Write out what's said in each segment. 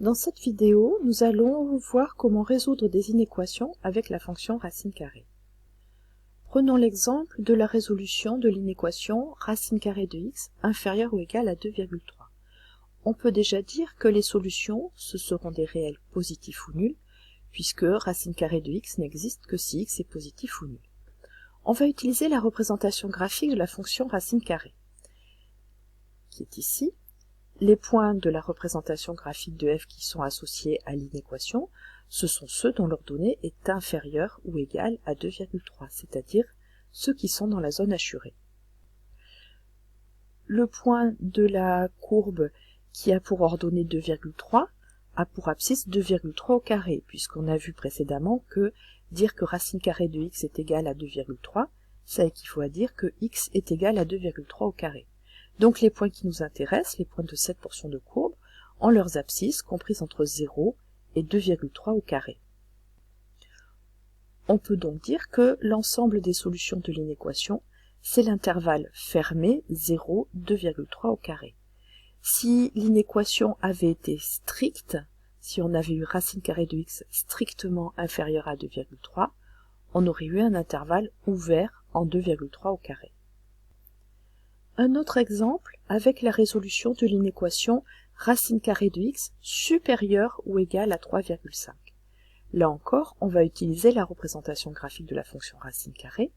Dans cette vidéo, nous allons voir comment résoudre des inéquations avec la fonction racine carrée. Prenons l'exemple de la résolution de l'inéquation racine carrée de x inférieure ou égale à 2,3. On peut déjà dire que les solutions, ce seront des réels positifs ou nuls, puisque racine carrée de x n'existe que si x est positif ou nul. On va utiliser la représentation graphique de la fonction racine carrée, qui est ici. Les points de la représentation graphique de f qui sont associés à l'inéquation, ce sont ceux dont l'ordonnée est inférieure ou égale à 2,3, c'est-à-dire ceux qui sont dans la zone hachurée. Le point de la courbe qui a pour ordonnée 2,3 a pour abscisse 2,3 au carré, puisqu'on a vu précédemment que dire que racine carrée de x est égale à 2,3, ça équivaut à dire que x est égal à 2,3 au carré. Donc les points qui nous intéressent, les points de cette portion de courbe, ont leurs abscisses comprises entre 0 et 2,3 au carré. On peut donc dire que l'ensemble des solutions de l'inéquation, c'est l'intervalle fermé 0, 2,3 au carré. Si l'inéquation avait été stricte, si on avait eu racine carrée de x strictement inférieure à 2,3, on aurait eu un intervalle ouvert en 2,3 au carré. Un autre exemple avec la résolution de l'inéquation racine carrée de x supérieure ou égale à 3,5. Là encore, on va utiliser la représentation graphique de la fonction racine carrée,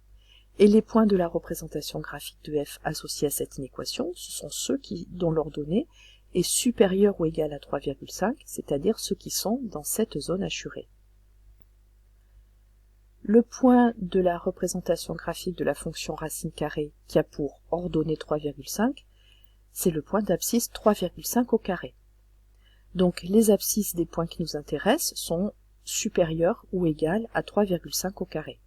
et les points de la représentation graphique de f associés à cette inéquation, ce sont ceux dont l'ordonnée est supérieure ou égale à 3,5, c'est-à-dire ceux qui sont dans cette zone hachurée. Le point de la représentation graphique de la fonction racine carrée qui a pour ordonnée 3,5, c'est le point d'abscisse 3,5 au carré. Donc les abscisses des points qui nous intéressent sont supérieures ou égales à 3,5 au carré.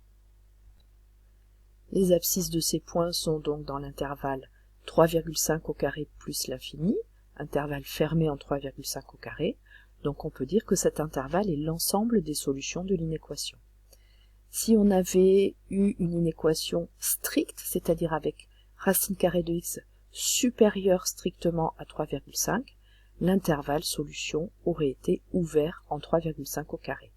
Les abscisses de ces points sont donc dans l'intervalle 3,5 au carré plus l'infini, intervalle fermé en 3,5 au carré, donc on peut dire que cet intervalle est l'ensemble des solutions de l'inéquation. Si on avait eu une inéquation stricte, c'est-à-dire avec racine carrée de x supérieure strictement à 3,5, l'intervalle solution aurait été ouvert en 3,5 au carré.